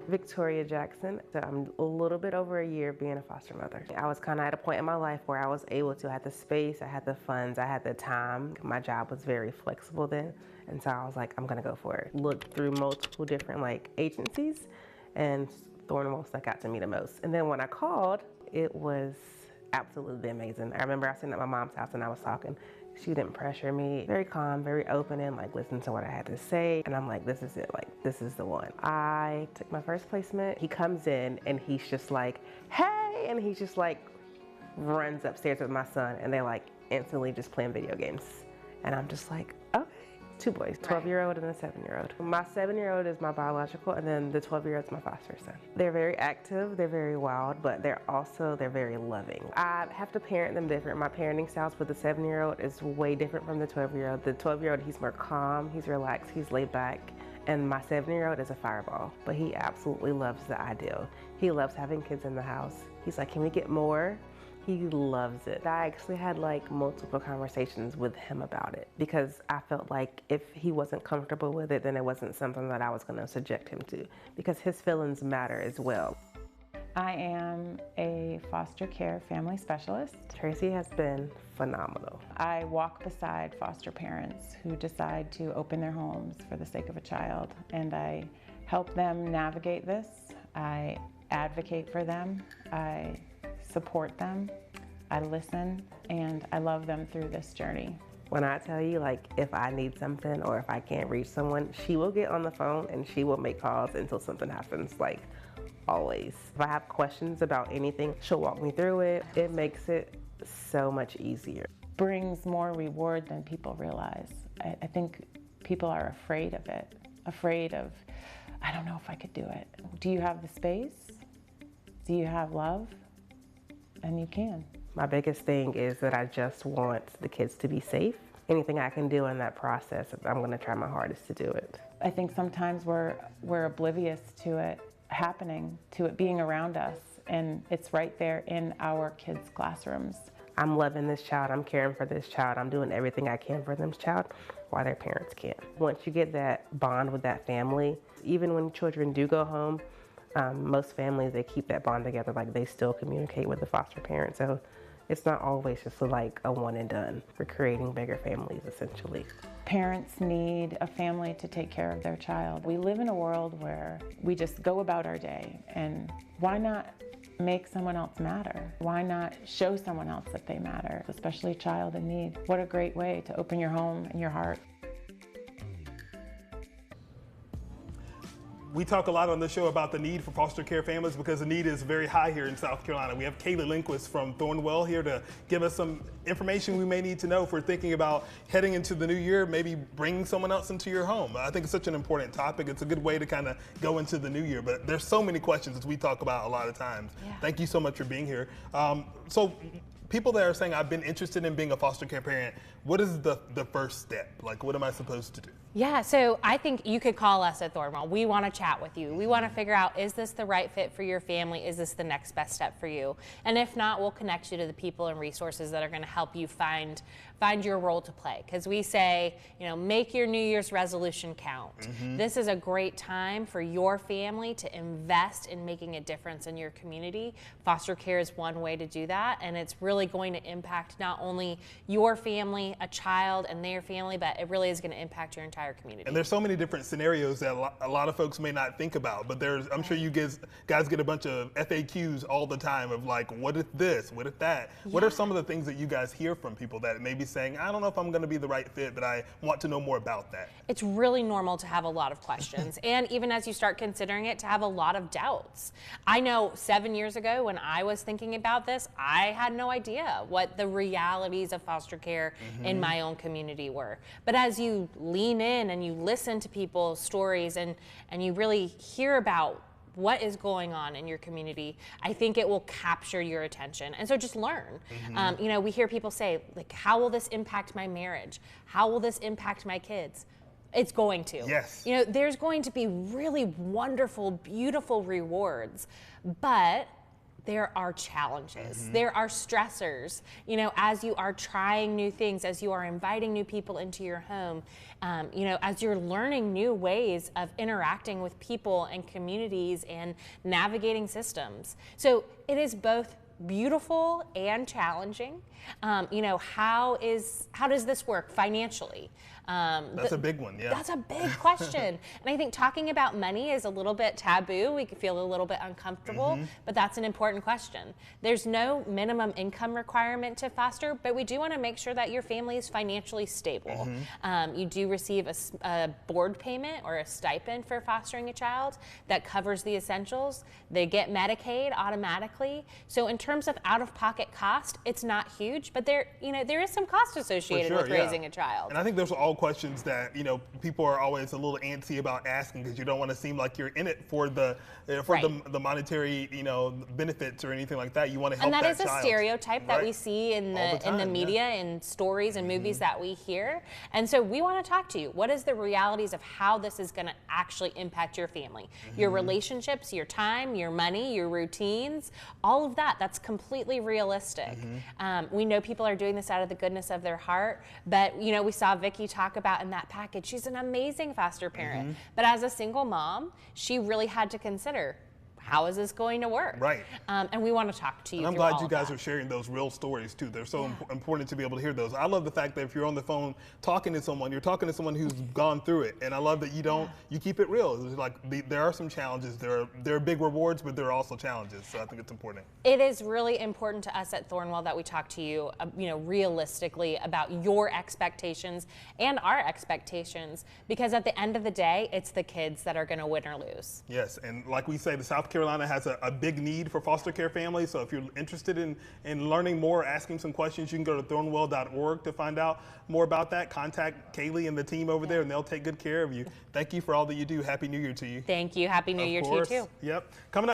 Victoria Jackson. So I'm a little bit over a year being a foster mother. I was kind of at a point in my life where I was able to, I had the space, I had the funds, I had the time. My job was very flexible then. And so I was like, I'm gonna go for it. Looked through multiple different agencies, and Thornwell stuck out to me the most. And then when I called, it was absolutely amazing. I remember I was sitting at my mom's house and I was talking. She didn't pressure me. Very calm, very open, and listened to what I had to say. And I'm like, this is it, this is the one. I took my first placement. He comes in and he's just like, hey, and he's just runs upstairs with my son, and they instantly just playing video games. And I'm just like, okay. 2 boys, 12-year-old and a 7-year-old. My 7-year-old is my biological, and then the 12-year-old is my foster son. They're very active, they're very wild, but they're very loving. I have to parent them different. My parenting styles with the 7-year-old is way different from the 12-year-old. The 12-year-old, he's more calm, he's relaxed, he's laid back. And my 7-year-old is a fireball, but he absolutely loves the ideal. He loves having kids in the house. He's like, can we get more? He loves it. I actually had multiple conversations with him about it, because I felt like if he wasn't comfortable with it, then it wasn't something that I was going to subject him to, because his feelings matter as well. I am a foster care family specialist. Tracy has been phenomenal. I walk beside foster parents who decide to open their homes for the sake of a child, and I help them navigate this. I advocate for them. I support them, I listen, and I love them through this journey. When I tell you, if I need something or if I can't reach someone, she will get on the phone and she will make calls until something happens, always. If I have questions about anything, she'll walk me through it. It makes it so much easier. Brings more reward than people realize. I think people are afraid of it, afraid of, I don't know if I could do it. Do you have the space? Do you have love? And you can. My biggest thing is that I just want the kids to be safe. Anything I can do in that process, I'm going to try my hardest to do it. I think sometimes we're oblivious to it happening, to it being around us, and it's right there in our kids' classrooms. I'm loving this child, I'm caring for this child, I'm doing everything I can for this child while their parents can't. Once you get that bond with that family, even when children do go home, most families, they keep that bond together, they still communicate with the foster parent. So it's not always just a one and done. We're creating bigger families, essentially. Parents need a family to take care of their child. We live in a world where we just go about our day, and why not make someone else matter? Why not show someone else that they matter, especially a child in need? What a great way to open your home and your heart. We talk a lot on the show about the need for foster care families because the need is very high here in South Carolina. We have Kaylee Lindquist from Thornwell here to give us some information we may need to know if we're thinking about heading into the new year, maybe bringing someone else into your home. I think it's such an important topic. It's a good way to kind of go into the new year, but there's so many questions as we talk about a lot of times. Yeah. Thank you so much for being here. So people that are saying, I've been interested in being a foster care parent, what is the first step? What am I supposed to do? Yeah, so I think you could call us at Thornwell. We want to chat with you. We want to figure out, is this the right fit for your family? Is this the next best step for you? And if not, we'll connect you to the people and resources that are going to help you find your role to play. Because we say, make your New Year's resolution count. Mm-hmm. This is a great time for your family to invest in making a difference in your community. Foster care is one way to do that, and it's really going to impact not only your family, a child and their family, but it really is going to impact your entire community. And there's so many different scenarios that a lot of folks may not think about, but I'm sure you guys get a bunch of FAQs all the time of what if this, what if that? Yeah. What are some of the things that you guys hear from people that may be saying, I don't know if I'm going to be the right fit, but I want to know more about that? It's really normal to have a lot of questions, and even as you start considering it, to have a lot of doubts. I know 7 years ago when I was thinking about this, I had no idea what the realities of foster care in my own community were. But as you lean in and you listen to people's stories and you really hear about what is going on in your community, I think it will capture your attention. And so just learn. We hear people say, how will this impact my marriage? How will this impact my kids? It's going to. Yes. There's going to be really wonderful, beautiful rewards, but there are challenges, there are stressors, you know, as you are trying new things, as you are inviting new people into your home, you know, as you're learning new ways of interacting with people and communities and navigating systems. So it is both beautiful and challenging. You know, how does this work financially? That's a big one, yeah. That's a big question. And I think talking about money is a little bit taboo. We could feel a little bit uncomfortable, but that's an important question. There's no minimum income requirement to foster, but we do want to make sure that your family is financially stable. You do receive a board payment or a stipend for fostering a child that covers the essentials. They get Medicaid automatically. So in terms of out-of-pocket cost, it's not huge, but there is some cost associated with raising a child. And I think those are all questions that, you know, people are always a little antsy about asking because you don't want to seem like you're in it for the the monetary, you know, benefits or anything like that. You want to help that child. And that is a stereotype that we see in the media and stories and movies that we hear. And so we want to talk to you. What is the realities of how this is going to actually impact your family, your relationships, your time, your money, your routines, all of that. That's completely realistic. We know people are doing this out of the goodness of their heart, but you know, we saw Vicki talk about in that package, she's an amazing foster parent, but as a single mom, she really had to consider, how is this going to work? Right. And we want to talk to you. And I'm glad you guys are sharing those real stories too. They're so important to be able to hear those. I love the fact that if you're on the phone talking to someone, you're talking to someone who's gone through it. And I love that you keep it real. It's like there are some challenges. There are big rewards, but there are also challenges. So I think it's important. It is really important to us at Thornwell that we talk to you, you know, realistically about your expectations and our expectations, because at the end of the day, it's the kids that are going to win or lose. Yes, and like we say, the South Carolina has a big need for foster care families. So if you're interested in learning more, asking some questions, you can go to thornwell.org to find out more about that. Contact Kaylee and the team over there, and they'll take good care of you. Thank you for all that you do. Happy New Year to you. Thank you. Happy New Year to you too. Yep. Coming up.